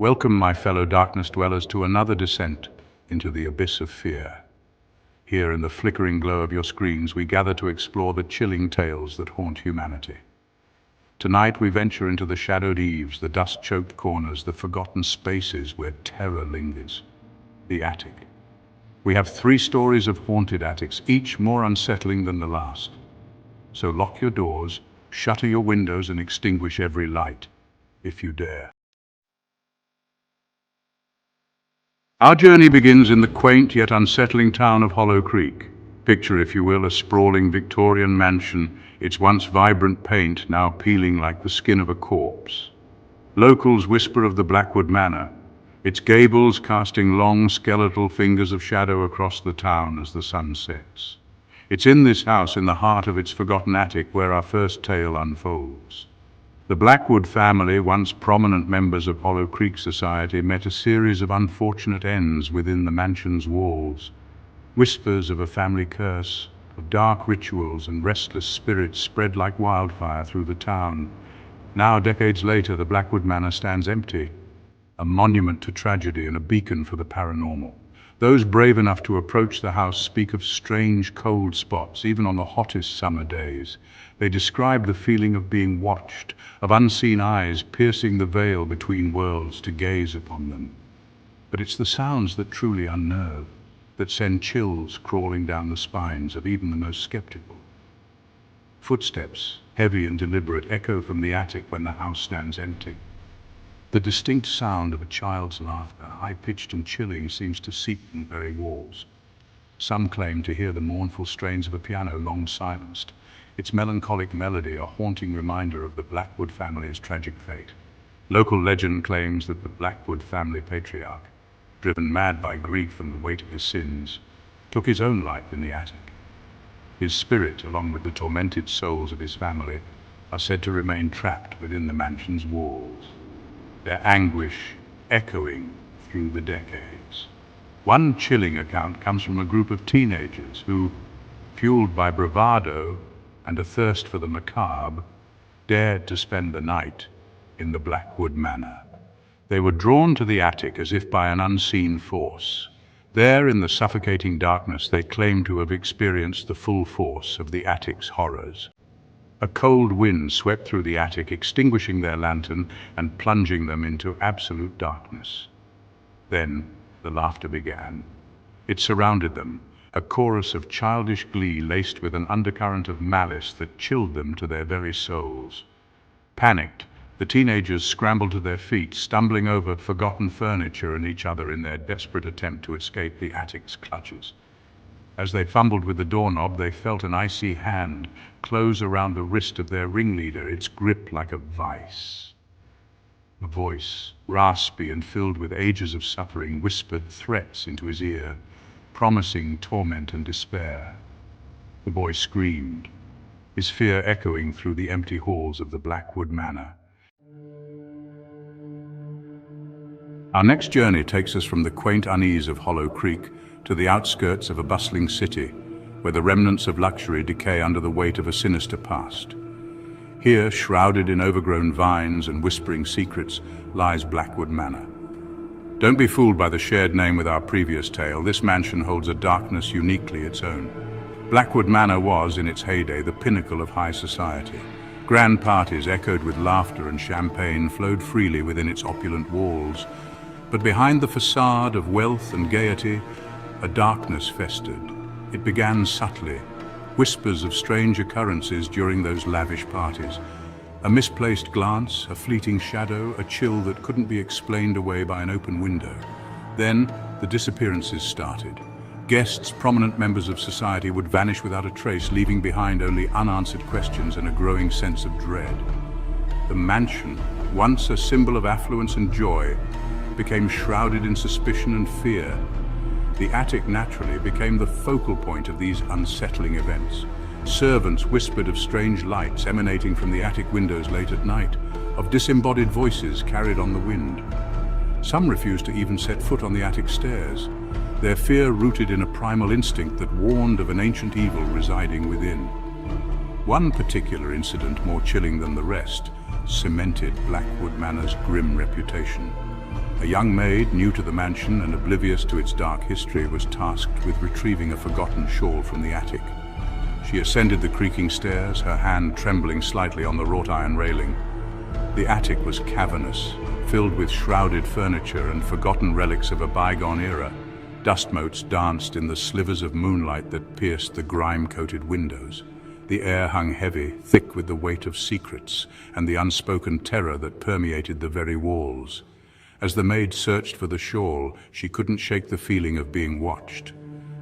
Welcome, my fellow darkness dwellers, to another descent into the abyss of fear. Here in the flickering glow of your screens, we gather to explore the chilling tales that haunt humanity. Tonight we venture into the shadowed eaves, the dust-choked corners, the forgotten spaces where terror lingers. The attic. We have 3 stories of haunted attics, each more unsettling than the last. So lock your doors, shutter your windows, and extinguish every light, if you dare. Our journey begins in the quaint yet unsettling town of Hollow Creek. Picture, if you will, a sprawling Victorian mansion, its once vibrant paint now peeling like the skin of a corpse. Locals whisper of the Blackwood Manor, its gables casting long skeletal fingers of shadow across the town as the sun sets. It's in this house, in the heart of its forgotten attic, where our first tale unfolds. The Blackwood family, once prominent members of Hollow Creek society, met a series of unfortunate ends within the mansion's walls. Whispers of a family curse, of dark rituals and restless spirits spread like wildfire through the town. Now, decades later, the Blackwood Manor stands empty, a monument to tragedy and a beacon for the paranormal. Those brave enough to approach the house speak of strange cold spots, even on the hottest summer days. They describe the feeling of being watched, of unseen eyes piercing the veil between worlds to gaze upon them. But it's the sounds that truly unnerve, that send chills crawling down the spines of even the most skeptical. Footsteps, heavy and deliberate, echo from the attic when the house stands empty. The distinct sound of a child's laughter, high-pitched and chilling, seems to seep from the very walls. Some claim to hear the mournful strains of a piano long silenced, its melancholic melody a haunting reminder of the Blackwood family's tragic fate. Local legend claims that the Blackwood family patriarch, driven mad by grief and the weight of his sins, took his own life in the attic. His spirit, along with the tormented souls of his family, are said to remain trapped within the mansion's walls, their anguish echoing through the decades. One chilling account comes from a group of teenagers who, fueled by bravado and a thirst for the macabre, dared to spend the night in the Blackwood Manor. They were drawn to the attic as if by an unseen force. There, in the suffocating darkness, they claimed to have experienced the full force of the attic's horrors. A cold wind swept through the attic, extinguishing their lantern and plunging them into absolute darkness. Then the laughter began. It surrounded them, a chorus of childish glee laced with an undercurrent of malice that chilled them to their very souls. Panicked, the teenagers scrambled to their feet, stumbling over forgotten furniture and each other in their desperate attempt to escape the attic's clutches. As they fumbled with the doorknob, they felt an icy hand close around the wrist of their ringleader, its grip like a vice. A voice, raspy and filled with ages of suffering, whispered threats into his ear, promising torment and despair. The boy screamed, his fear echoing through the empty halls of the Blackwood Manor. Our next journey takes us from the quaint unease of Hollow Creek to the outskirts of a bustling city, where the remnants of luxury decay under the weight of a sinister past. Here, shrouded in overgrown vines and whispering secrets, lies Blackwood Manor. Don't be fooled by the shared name with our previous tale. This mansion holds a darkness uniquely its own. Blackwood Manor was, in its heyday, the pinnacle of high society. Grand parties echoed with laughter and champagne flowed freely within its opulent walls. But behind the facade of wealth and gaiety, a darkness festered. It began subtly, whispers of strange occurrences during those lavish parties. A misplaced glance, a fleeting shadow, a chill that couldn't be explained away by an open window. Then, the disappearances started. Guests, prominent members of society, would vanish without a trace, leaving behind only unanswered questions and a growing sense of dread. The mansion, once a symbol of affluence and joy, became shrouded in suspicion and fear. The attic naturally became the focal point of these unsettling events. Servants whispered of strange lights emanating from the attic windows late at night, of disembodied voices carried on the wind. Some refused to even set foot on the attic stairs, their fear rooted in a primal instinct that warned of an ancient evil residing within. One particular incident, more chilling than the rest, cemented Blackwood Manor's grim reputation. A young maid, new to the mansion and oblivious to its dark history, was tasked with retrieving a forgotten shawl from the attic. She ascended the creaking stairs, her hand trembling slightly on the wrought iron railing. The attic was cavernous, filled with shrouded furniture and forgotten relics of a bygone era. Dust motes danced in the slivers of moonlight that pierced the grime-coated windows. The air hung heavy, thick with the weight of secrets and the unspoken terror that permeated the very walls. As the maid searched for the shawl, she couldn't shake the feeling of being watched.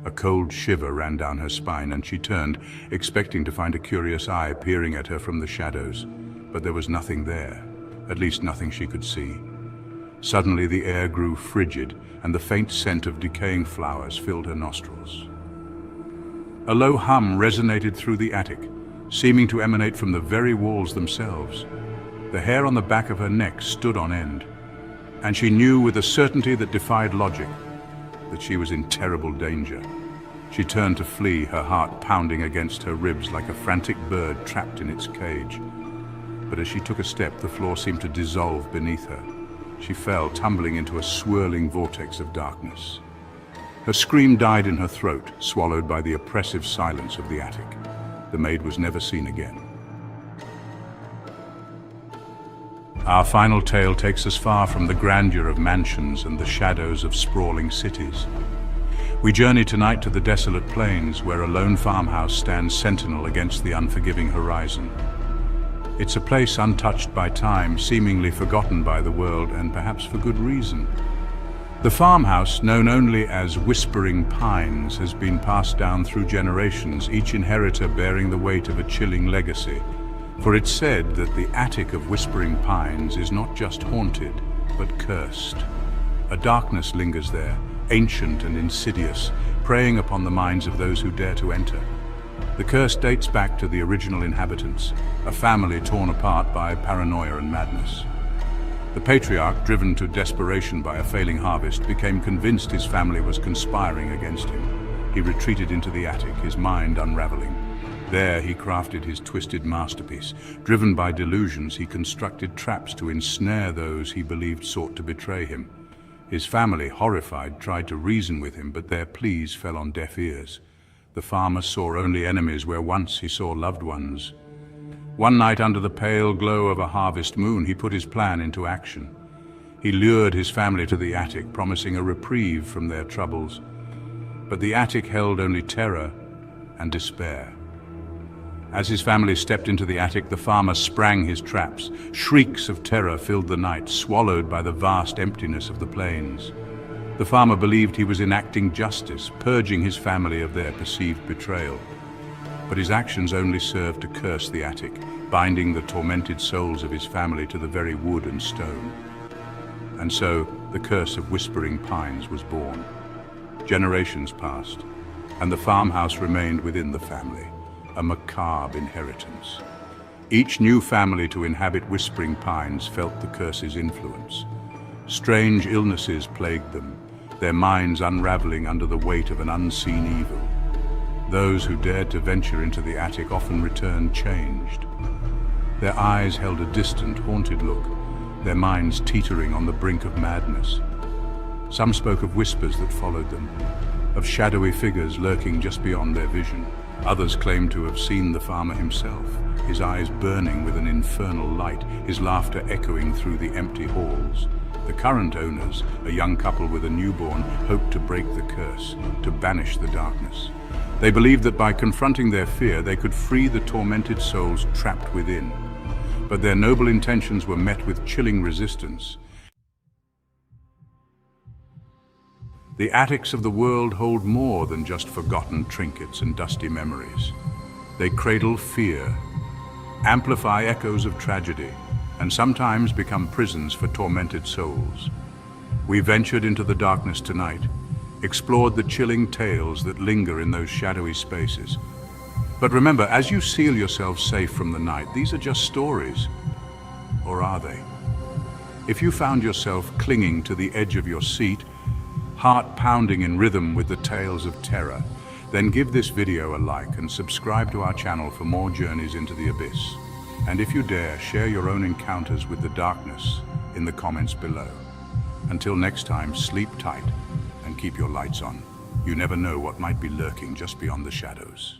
A cold shiver ran down her spine, and she turned, expecting to find a curious eye peering at her from the shadows. But there was nothing there, at least nothing she could see. Suddenly the air grew frigid, and the faint scent of decaying flowers filled her nostrils. A low hum resonated through the attic, seeming to emanate from the very walls themselves. The hair on the back of her neck stood on end, and she knew with a certainty that defied logic that she was in terrible danger. She turned to flee, her heart pounding against her ribs like a frantic bird trapped in its cage. But as she took a step, the floor seemed to dissolve beneath her. She fell, tumbling into a swirling vortex of darkness. Her scream died in her throat, swallowed by the oppressive silence of the attic. The maid was never seen again. Our final tale takes us far from the grandeur of mansions and the shadows of sprawling cities. We journey tonight to the desolate plains where a lone farmhouse stands sentinel against the unforgiving horizon. It's a place untouched by time, seemingly forgotten by the world, and perhaps for good reason. The farmhouse, known only as Whispering Pines, has been passed down through generations, each inheritor bearing the weight of a chilling legacy. For it's said that the attic of Whispering Pines is not just haunted, but cursed. A darkness lingers there, ancient and insidious, preying upon the minds of those who dare to enter. The curse dates back to the original inhabitants, a family torn apart by paranoia and madness. The patriarch, driven to desperation by a failing harvest, became convinced his family was conspiring against him. He retreated into the attic, his mind unraveling. There he crafted his twisted masterpiece. Driven by delusions, he constructed traps to ensnare those he believed sought to betray him. His family, horrified, tried to reason with him, but their pleas fell on deaf ears. The farmer saw only enemies where once he saw loved ones. One night, under the pale glow of a harvest moon, he put his plan into action. He lured his family to the attic, promising a reprieve from their troubles. But the attic held only terror and despair. As his family stepped into the attic, the farmer sprang his traps. Shrieks of terror filled the night, swallowed by the vast emptiness of the plains. The farmer believed he was enacting justice, purging his family of their perceived betrayal. But his actions only served to curse the attic, binding the tormented souls of his family to the very wood and stone. And so, the curse of Whispering Pines was born. Generations passed, and the farmhouse remained within the family, a macabre inheritance. Each new family to inhabit Whispering Pines felt the curse's influence. Strange illnesses plagued them, their minds unraveling under the weight of an unseen evil. Those who dared to venture into the attic often returned changed. Their eyes held a distant, haunted look, their minds teetering on the brink of madness. Some spoke of whispers that followed them, of shadowy figures lurking just beyond their vision. Others claimed to have seen the farmer himself, his eyes burning with an infernal light, his laughter echoing through the empty halls. The current owners, a young couple with a newborn, hoped to break the curse, to banish the darkness. They believed that by confronting their fear, they could free the tormented souls trapped within. But their noble intentions were met with chilling resistance. The attics of the world hold more than just forgotten trinkets and dusty memories. They cradle fear, amplify echoes of tragedy, and sometimes become prisons for tormented souls. We ventured into the darkness tonight, explored the chilling tales that linger in those shadowy spaces. But remember, as you seal yourselves safe from the night, these are just stories. Or are they? If you found yourself clinging to the edge of your seat, heart pounding in rhythm with the tales of terror, then give this video a like and subscribe to our channel for more journeys into the abyss. And if you dare, share your own encounters with the darkness in the comments below. Until next time, sleep tight and keep your lights on. You never know what might be lurking just beyond the shadows.